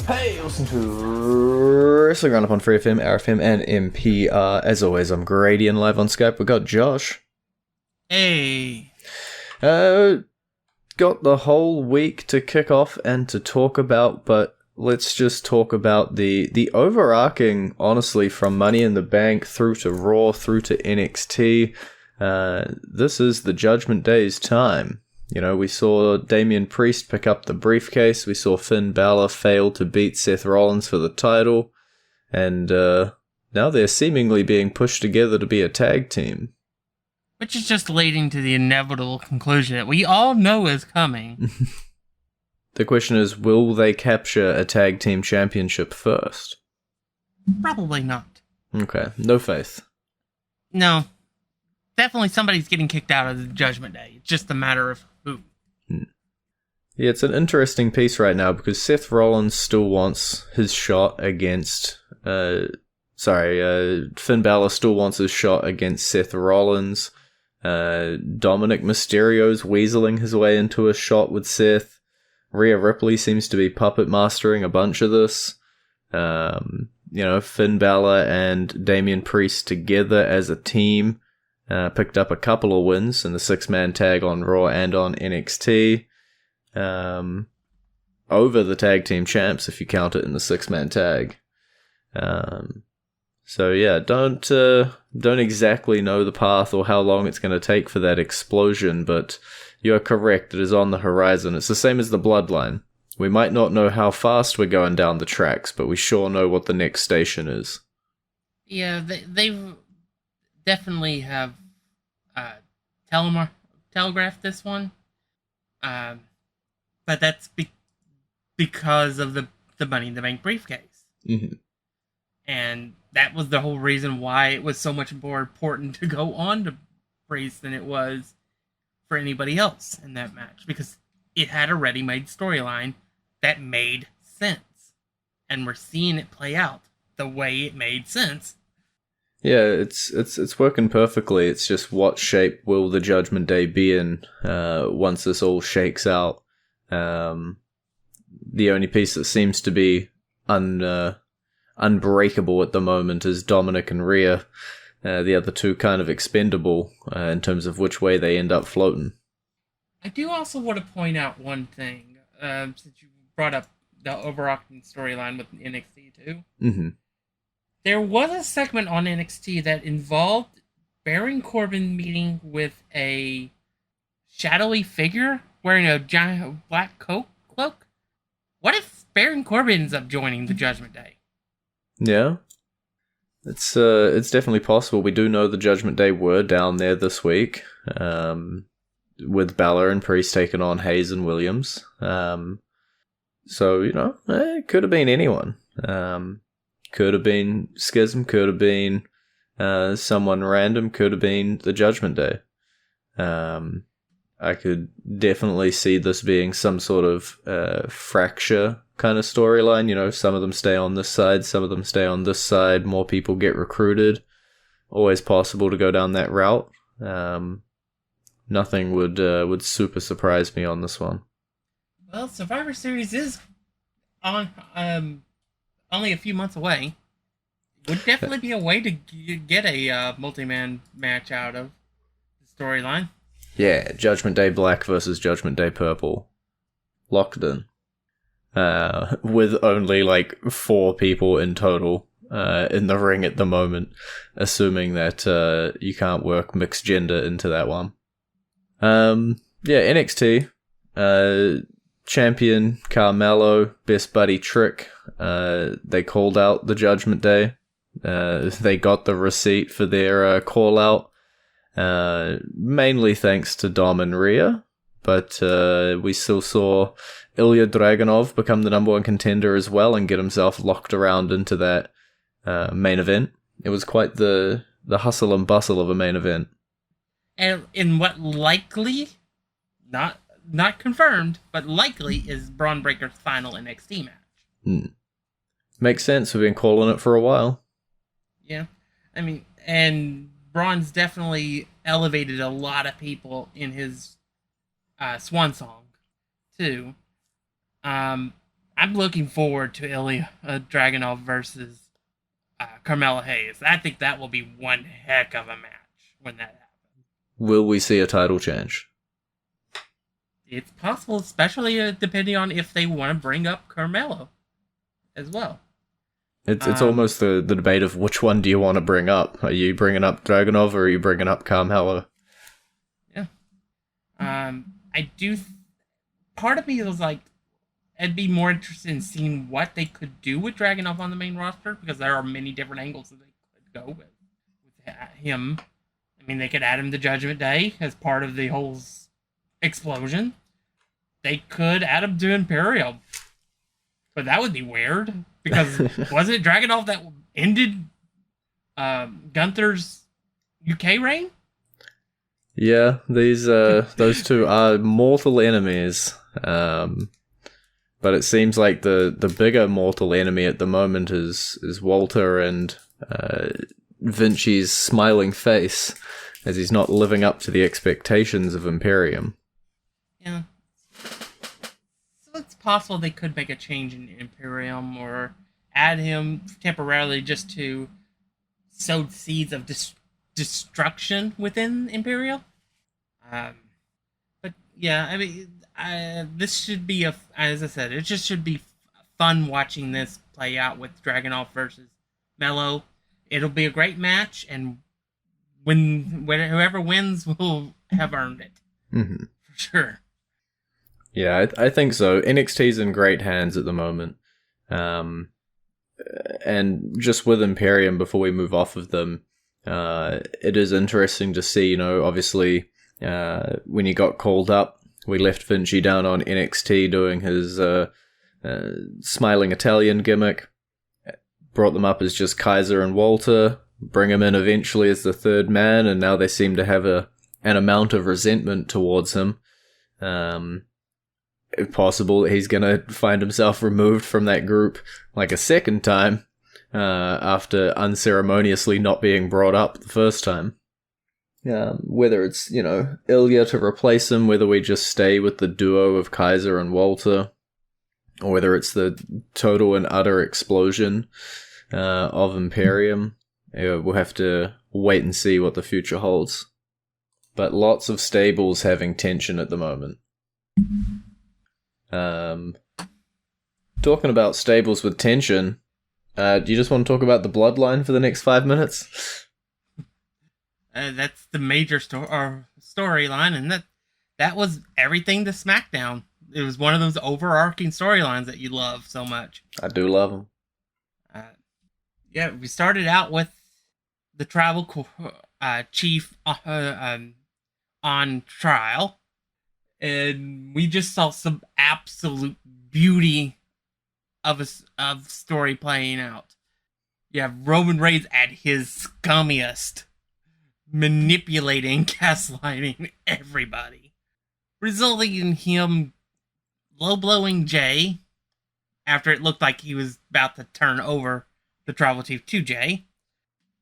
Hey, listen to Wrestling Roundup on FreeFM, ArrowFM, and MPR. As always, I'm Grady, and live on Skype we got Josh. Hey. Got the whole week to kick off and to talk about, but let's just talk about the overarching, honestly, from Money in the Bank through to Raw, through to NXT. This is the Judgment Day's time. You know, we saw Damian Priest pick up the briefcase, we saw Finn Balor fail to beat Seth Rollins for the title, and now they're seemingly being pushed together to be a tag team. Which is just leading to the inevitable conclusion that we all know is coming. The question is, will they capture a tag team championship first? Probably not. Okay, no faith. No. Definitely somebody's getting kicked out of the Judgment Day. It's just a matter of who. Yeah, it's an interesting piece right now because Seth Rollins still wants his shot against... Finn Balor still wants his shot against Seth Rollins. Dominic Mysterio's weaseling his way into a shot with Seth. Rhea Ripley seems to be puppet mastering a bunch of this. Finn Balor and Damian Priest together as a team picked up a couple of wins in the 6-man tag on Raw and on NXT. Over the tag team champs, if you count it in the 6-man tag. So yeah, don't exactly know the path or how long it's going to take for that explosion, but you're correct, it is on the horizon. It's the same as the Bloodline. We might not know how fast we're going down the tracks, but we sure know what the next station is. Yeah, they definitely have telegraphed this one, but that's because of the Money in the Bank briefcase. Mm-hmm. And that was the whole reason why it was so much more important to go on to Priest than it was for anybody else in that match, because it had a ready-made storyline that made sense. And we're seeing it play out the way it made sense. Yeah, it's working perfectly. It's just what shape will the Judgment Day be in once this all shakes out. The only piece that seems to be unbreakable at the moment is Dominic and Rhea. The other two kind of expendable in terms of which way they end up floating. I do also want to point out one thing, since you brought up the overarching storyline with NXT too. Mm-hmm. There was a segment on NXT that involved Baron Corbin meeting with a shadowy figure wearing a giant black cloak. What if Baron Corbin ends up joining the Judgment Day? Yeah, it's definitely possible. We do know the Judgment Day were down there this week, with Balor and Priest taking on Hayes and Williams. So, it could have been anyone. Could have been Schism, could have been someone random, could have been the Judgment Day. I could definitely see this being some sort of fracture kind of storyline. Some of them stay on this side, some of them stay on this side, more people get recruited. Always possible to go down that route. Nothing would super surprise me on this one. Well, Survivor Series is on only a few months away. Would definitely be a way to get a multi-man match out of the storyline. Yeah, Judgment Day Black versus Judgment Day Purple. Locked in. With only 4 people in total in the ring at the moment, assuming that you can't work mixed gender into that one. NXT. Champion Carmelo, best buddy Trick. They called out the Judgment Day. They got the receipt for their call out. Mainly thanks to Dom and Rhea, but we still saw Ilya Dragunov become the number 1 contender as well and get himself locked around into that main event. It was quite the hustle and bustle of a main event. And in what likely, not confirmed, but likely is Braun Breaker's final NXT match. Makes sense. We've been calling it for a while. Yeah. I mean, and Braun's definitely elevated a lot of people in his swan song, too. I'm looking forward to Ilya Dragunov versus Carmelo Hayes. I think that will be one heck of a match when that happens. Will we see a title change? It's possible, especially depending on if they want to bring up Carmelo as well. It's almost the debate of which one do you want to bring up? Are you bringing up Dragunov or are you bringing up Carmelo? Yeah. I do... part of me was like, I'd be more interested in seeing what they could do with Dragunov on the main roster, because there are many different angles that they could go with him. I mean, they could add him to Judgment Day as part of the whole explosion. They could add him to Imperium. But that would be weird, because was it Dragunov that ended Gunther's UK reign? Yeah, those two are mortal enemies. But it seems like the bigger mortal enemy at the moment is Walter and Vinci's smiling face, as he's not living up to the expectations of Imperium. Yeah. So it's possible they could make a change in Imperium, or add him temporarily just to sow seeds of destruction within Imperium. But yeah, I mean, this should be as I said, it just should be fun watching this play out with Dragunov versus Melo. It'll be a great match, and whoever wins will have earned it. Mm-hmm. For sure. Yeah, I think so. NXT's in great hands at the moment. And just with Imperium, before we move off of them, it is interesting to see, obviously, when he got called up, we left Vinci down on NXT doing his smiling Italian gimmick, brought them up as just Kaiser and Walter, bring him in eventually as the third man, and now they seem to have an amount of resentment towards him. If possible, he's going to find himself removed from that group like a second time, after unceremoniously not being brought up the first time. Whether it's, Ilya to replace him, whether we just stay with the duo of Kaiser and Walter, or whether it's the total and utter explosion of Imperium. We'll have to wait and see what the future holds. But lots of stables having tension at the moment. Talking about stables with tension, do you just want to talk about the bloodline for the next 5 minutes? That's the major storyline, and that was everything to SmackDown. It was one of those overarching storylines that you love so much. I do love them. Yeah, we started out with the tribal chief on trial, and we just saw some absolute beauty of story playing out. You have Roman Reigns at his scummiest, manipulating, gaslighting everybody, resulting in him low-blowing Jay after it looked like he was about to turn over the tribal chief to Jay.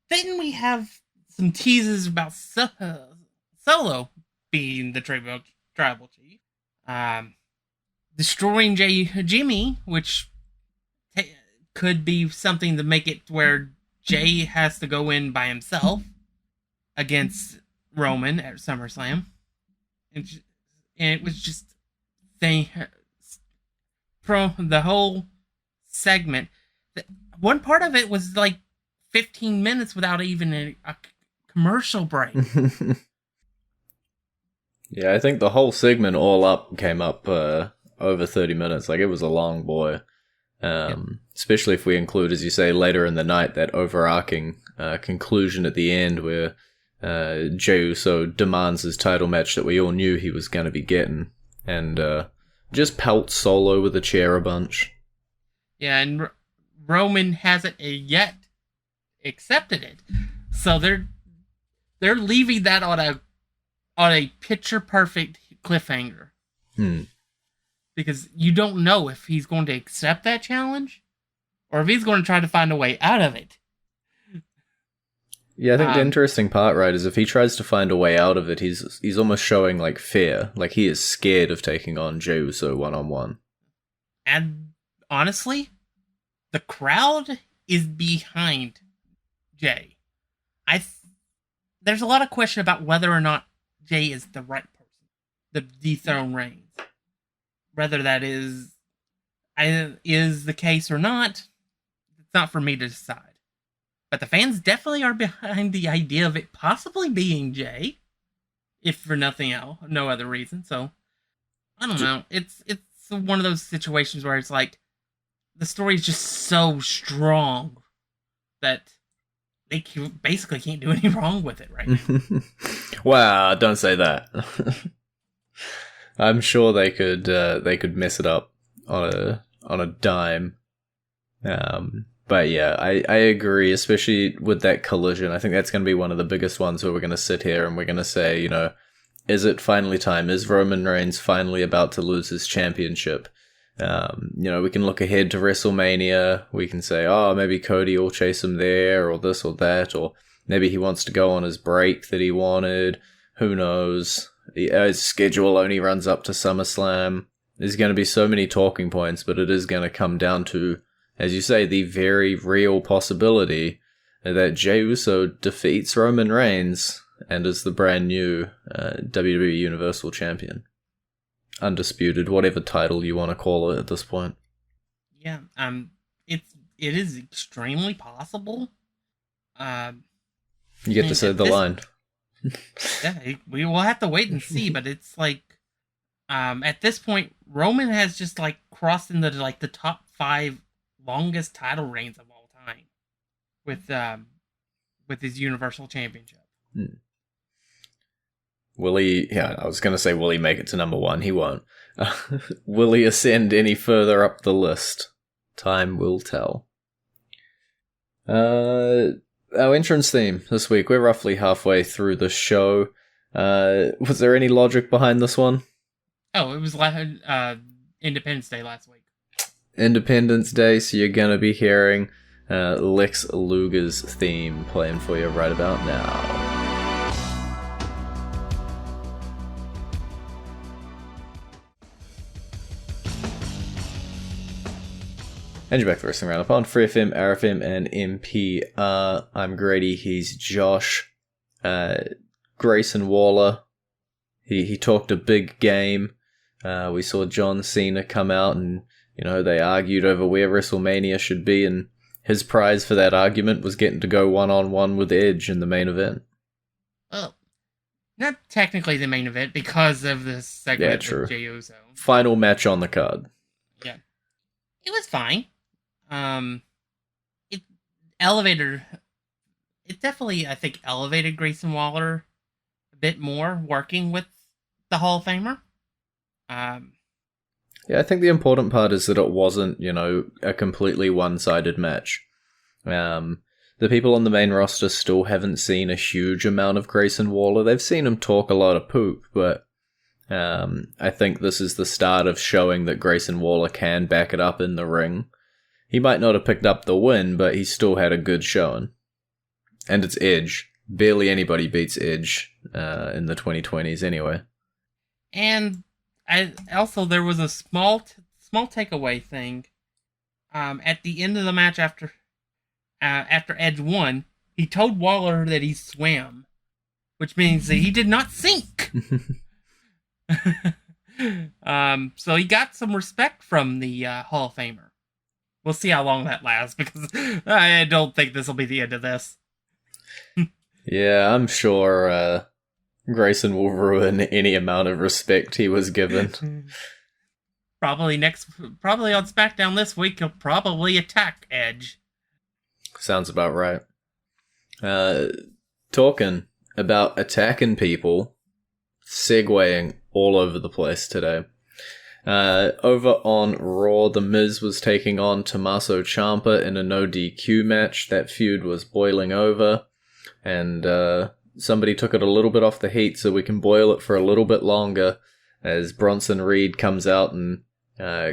Then we have some teases about Solo being the tribal chief, destroying Jimmy, which could be something to make it where Jay has to go in by himself against Roman at SummerSlam. And it was just the whole segment. One part of it was like 15 minutes without even a commercial break. Yeah, I think the whole segment all up came up over 30 minutes. Like, it was a long boy. Especially if we include, as you say, later in the night, that overarching conclusion at the end where Jey Uso demands his title match that we all knew he was going to be getting, and just pelts Solo with a chair a bunch. Yeah, and Roman hasn't yet accepted it, so they're leaving that on a picture perfect cliffhanger. Because you don't know if he's going to accept that challenge, or if he's going to try to find a way out of it. Yeah, I think the interesting part, right, is if he tries to find a way out of it, he's almost showing, fear. Like, he is scared of taking on Jey Uso one-on-one. And honestly, the crowd is behind Jay. There's a lot of question about whether or not Jay is the right person to dethrone Reigns. Whether that is the case or not, it's not for me to decide. But the fans definitely are behind the idea of it possibly being Jay, if for nothing else, no other reason. So I don't know. It's one of those situations where it's like the story is just so strong that they basically can't do any wrong with it right now. Wow, don't say that. I'm sure they could mess it up on a dime. But yeah, I agree, especially with that collision. I think that's going to be one of the biggest ones where we're going to sit here and we're going to say, you know, is it finally time? Is Roman Reigns finally about to lose his championship? You know, we can look ahead to WrestleMania. We can say, oh, maybe Cody will chase him there, or this or that, or maybe he wants to go on his break that he wanted. Who knows? His schedule only runs up to SummerSlam. There's going to be so many talking points, but it is going to come down to, as you say, the very real possibility that Jey Uso defeats Roman Reigns and is the brand new WWE Universal Champion. Undisputed, whatever title you want to call it at this point. Yeah, it is extremely possible. You get to say the line. Yeah, we will have to wait and see, but it's like, at this point, Roman has just like crossed into like the top 5 longest title reigns of all time with his Universal Championship. Will he? Yeah, I was going to say, will he make it to number 1? He won't. Will he ascend any further up the list? Time will tell. Our entrance theme this week. We're roughly halfway through the show. Was there any logic behind this one? Oh, it was Independence Day last week. Independence Day, so you're going to be hearing Lex Luger's theme playing for you right about now. And you're back for Wrestling Roundup on FreeFM, ArrowFM, and NPR. I'm Grady, he's Josh. Grayson Waller, he talked a big game. We saw John Cena come out and, you know, they argued over where WrestleMania should be, and his prize for that argument was getting to go one-on-one with Edge in the main event. Well, not technically the main event because of this segment with Jey Uso. Final match on the card. Yeah. It was fine. It definitely, I think, elevated Grayson Waller a bit more working with the Hall of Famer. Yeah, I think the important part is that it wasn't, you know, a completely one-sided match. The people on the main roster still haven't seen a huge amount of Grayson Waller. They've seen him talk a lot of poop, but I think this is the start of showing that Grayson Waller can back it up in the ring. He might not have picked up the win, but he still had a good showing. And it's Edge. Barely anybody beats Edge in the 2020s anyway. And also there was a small takeaway thing. At the end of the match after Edge won, he told Waller that he swam, which means that he did not sink. So he got some respect from the Hall of Famer. We'll see how long that lasts, because I don't think this will be the end of this. Yeah, I'm sure Grayson will ruin any amount of respect he was given. Probably on SmackDown this week, he'll probably attack Edge. Sounds about right. Talking about attacking people, segueing all over the place today. Over on Raw, The Miz was taking on Tommaso Ciampa in a no DQ match. That feud was boiling over, and somebody took it a little bit off the heat so we can boil it for a little bit longer as Bronson Reed comes out and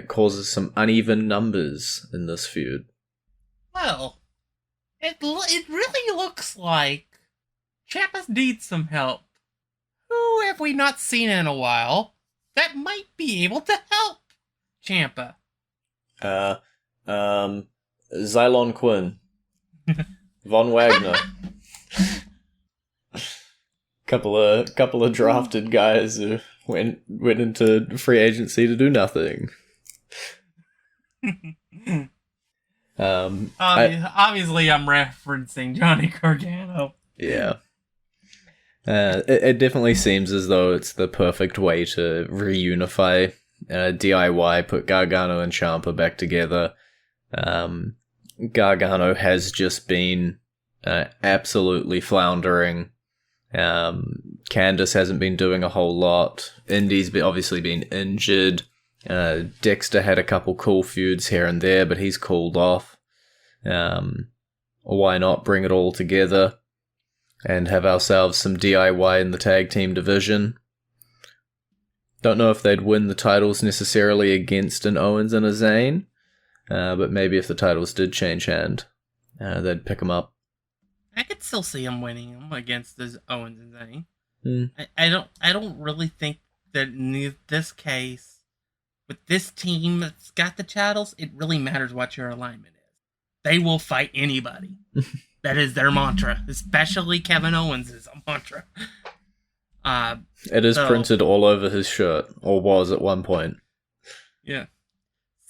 causes some uneven numbers in this feud. Well, it really looks like Ciampa needs some help. Who have we not seen in a while that might be able to help Ciampa? Xylon Quinn. Von Wagner. Couple of drafted guys who went into free agency to do nothing. Obviously, I'm referencing Johnny Gargano. Yeah. It definitely seems as though it's the perfect way to reunify DIY, put Gargano and Ciampa back together. Gargano has just been absolutely floundering. Candice hasn't been doing a whole lot. Indy's obviously been injured. Dexter had a couple cool feuds here and there, but he's cooled off. Why not bring it all together and have ourselves some DIY in the tag team division? Don't know if they'd win the titles necessarily against an Owens and a Zayn, but maybe if the titles did change hand, they'd pick them up. I could still see him winning them against this Owens and Zayn. Mm. I don't really think that in this case, with this team that's got the titles, it really matters what your alignment is. They will fight anybody. That is their mantra, especially Kevin Owens' mantra. It is printed all over his shirt, or was at one point. Yeah.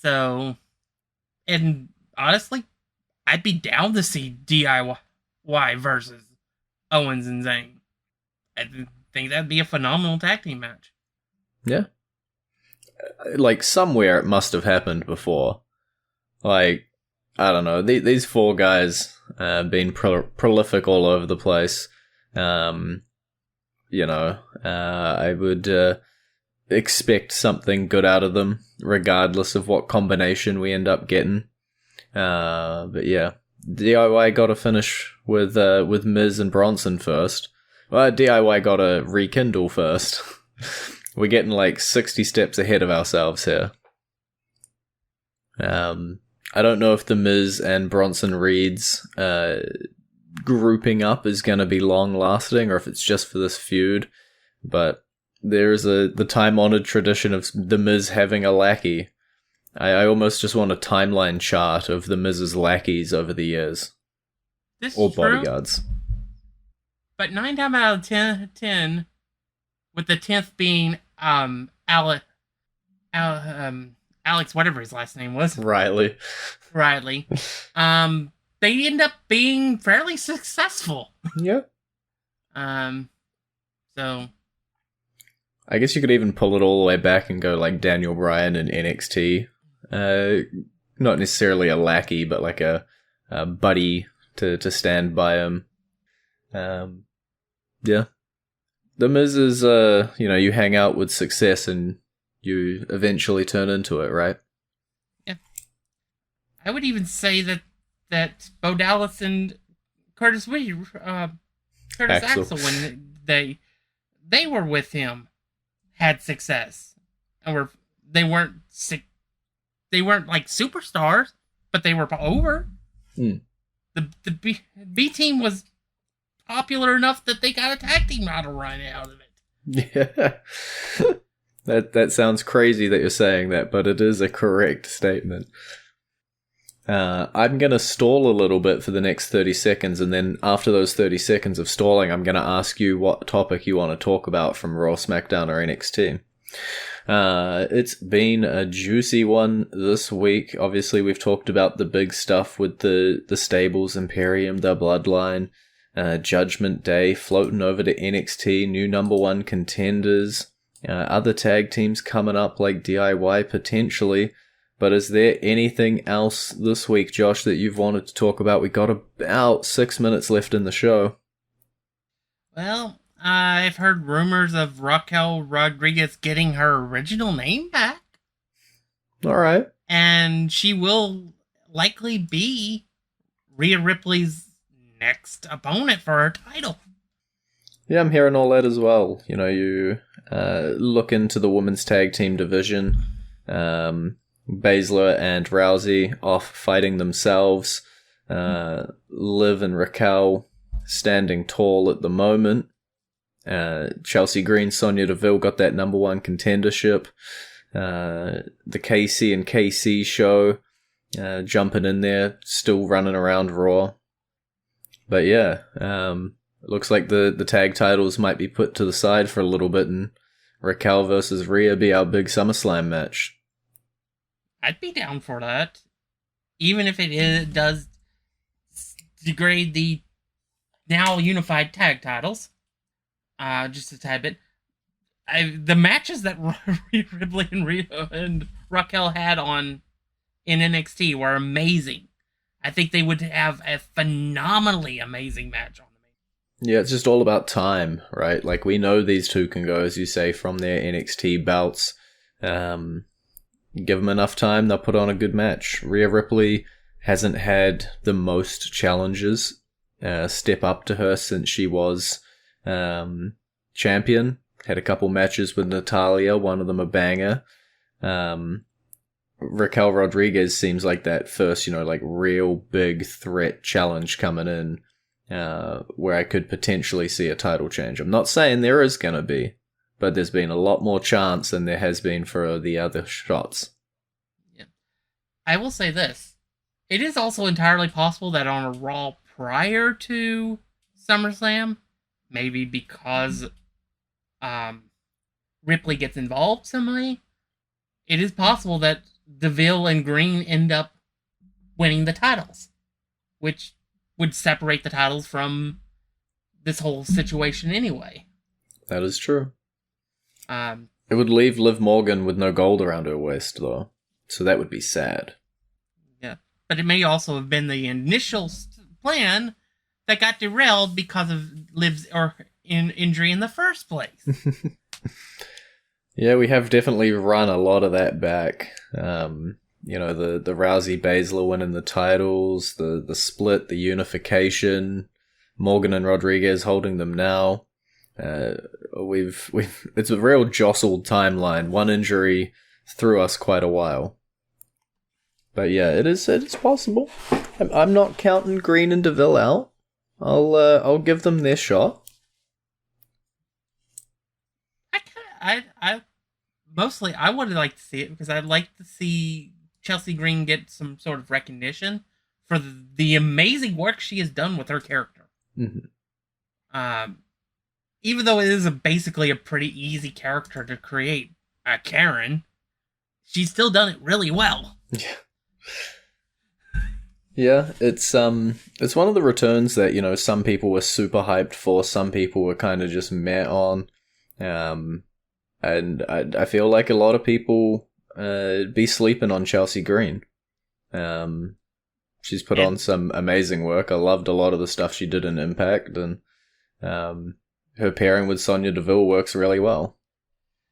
So, and honestly, I'd be down to see DIY versus Owens and Zayn. I think that'd be a phenomenal tag team match. Yeah. Like, somewhere it must have happened before. Like, I don't know. These four guys been prolific all over the place. I would expect something good out of them, regardless of what combination we end up getting. But yeah, DIY got to finish with Miz and Bronson first. Well, DIY got to rekindle first. We're getting like 60 steps ahead of ourselves here. I don't know if the Miz and Bronson Reed's grouping up is going to be long lasting, or if it's just for this feud. But there's the time-honored tradition of the Miz having a lackey. I almost just want a timeline chart of the Miz's lackeys over the years. This or is true, bodyguards. But 9 times out of 10, with the 10th being Alex, whatever his last name was. Riley. They end up being fairly successful. Yeah. So I guess you could even pull it all the way back and go like Daniel Bryan in NXT. Not necessarily a lackey, but like a buddy to stand by him. Yeah. The Miz is, you hang out with success and you eventually turn into it, right? Yeah. I would even say that Bo Dallas and Curtis Axel, when they were with him, had success, and they weren't like superstars, but they were over. Mm. The B team was popular enough that they got a tag team title run out of it. Yeah. That sounds crazy that you're saying that, but it is a correct statement. I'm going to stall a little bit for the next 30 seconds, and then after those 30 seconds of stalling, I'm going to ask you what topic you want to talk about from Raw, SmackDown, or NXT. It's been a juicy one this week. Obviously, we've talked about the big stuff with the Stables, Imperium, the Bloodline, Judgment Day, floating over to NXT, new number one contenders, other tag teams coming up like DIY potentially. But is there anything else this week, Josh, that you've wanted to talk about? We got about 6 minutes left in the show. Well, I've heard rumors of Raquel Rodriguez getting her original name back. All right. And she will likely be Rhea Ripley's next opponent for her title. Yeah, I'm hearing all that as well. You look into the women's tag team division. Baszler and Rousey off fighting themselves. Liv and Raquel standing tall at the moment. Chelsea Green, Sonya Deville got that number one contendership. The KC and KC show jumping in there, still running around Raw. But yeah, it looks like the tag titles might be put to the side for a little bit, and Raquel versus Rhea be our big SummerSlam match. I'd be down for that. Even if it does degrade the now unified tag titles. Just a tad bit. The matches that Rhea Ripley and Rhea and Raquel had in NXT were amazing. I think they would have a phenomenally amazing match on the main. Yeah, it's just all about time, right? Like, we know these two can go, as you say, from their NXT belts. Give them enough time, they'll put on a good match. Rhea Ripley hasn't had the most challenges step up to her since she was champion. Had a couple matches with Natalya, one of them a banger. Raquel Rodriguez seems like that first, real big threat challenge coming in, where I could potentially see a title change. I'm not saying there is going to be, but there's been a lot more chance than there has been for the other shots. Yeah. I will say this. It is also entirely possible that on a Raw prior to SummerSlam, maybe because Ripley gets involved some way, it is possible that Deville and Green end up winning the titles, which would separate the titles from this whole situation anyway. That is true. It would leave Liv Morgan with no gold around her waist, though, so that would be sad. Yeah, but it may also have been the initial plan that got derailed because of Liv's injury in the first place. Yeah, we have definitely run a lot of that back. The Rousey Baszler winning the titles, the split, the unification, Morgan and Rodriguez holding them now. It's a real jostled timeline. One injury threw us quite a while. But yeah, it is possible. I'm not counting Green and Deville out. I'll give them their shot. I would like to see it because I'd like to see Chelsea Green get some sort of recognition for the amazing work she has done with her character. Mm-hmm. Even though it is basically a pretty easy character to create, Karen, she's still done it really well. Yeah. Yeah, it's one of the returns that, some people were super hyped for, some people were kind of just meh on. And I feel like a lot of people be sleeping on Chelsea Green. She's put on some amazing work. I loved a lot of the stuff she did in Impact, and her pairing with Sonya Deville works really well.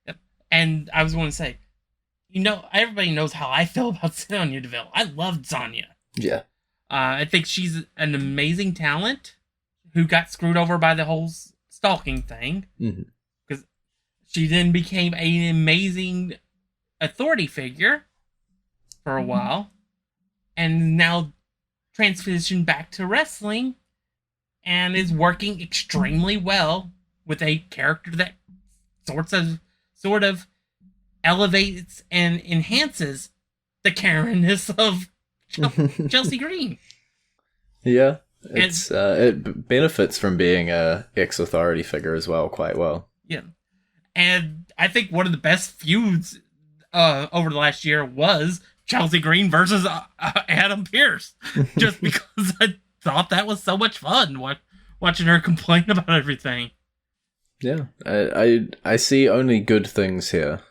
Yep. And I was going to say, everybody knows how I feel about Sonya Deville. I loved Sonya. Yeah. I think she's an amazing talent who got screwed over by the whole stalking thing. Mm-hmm. She then became an amazing authority figure for a while, and now transitioned back to wrestling, and is working extremely well with a character that sort of elevates and enhances the Karen-ness of Chelsea Green. Yeah, it benefits from being a ex-authority figure as well, quite well. Yeah. And I think one of the best feuds over the last year was Chelsea Green versus Adam Pearce. Just because I thought that was so much fun watching her complain about everything. Yeah, I see only good things here.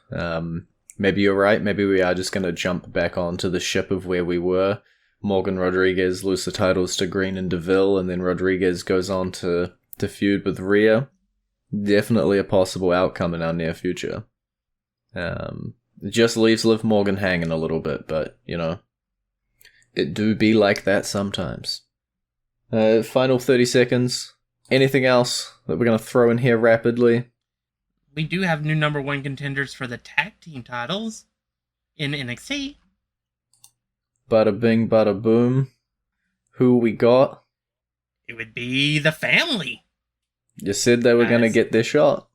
Maybe you're right. Maybe we are just going to jump back onto the ship of where we were. Morgan Rodriguez lose the titles to Green and Deville, and then Rodriguez goes on to feud with Rhea. Definitely a possible outcome in our near future. It just leaves Liv Morgan hanging a little bit, but, it do be like that sometimes. Final 30 seconds. Anything else that we're going to throw in here rapidly? We do have new number one contenders for the tag team titles in NXT. Bada bing, bada boom. Who we got? It would be the family. You said they were going to get their shot.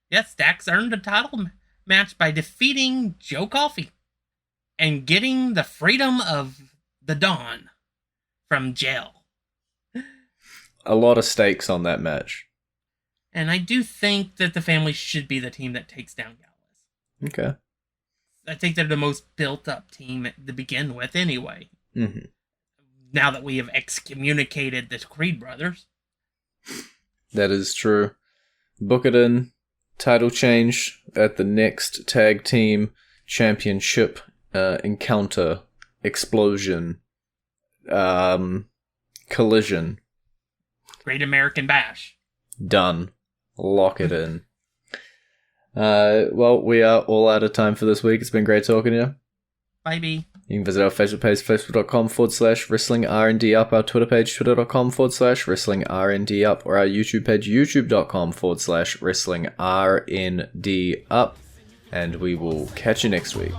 Yes, Dax earned a title match by defeating Joe Coffey and getting the freedom of the Dawn from jail. A lot of stakes on that match. And I do think that the family should be the team that takes down Gallus. Okay. I think they're the most built-up team to begin with anyway. Mm-hmm. Now that we have excommunicated the Creed brothers. That is true. Book it in. Title change at the next Tag Team Championship encounter, explosion, collision. Great American Bash. Done. Lock it in. Well, we are all out of time for this week. It's been great talking to you. Bye, B. You can visit our Facebook page, facebook.com/WrestlingRNDup, our Twitter page, twitter.com/WrestlingRNDup, or our YouTube page, youtube.com/WrestlingRNDup. And we will catch you next week.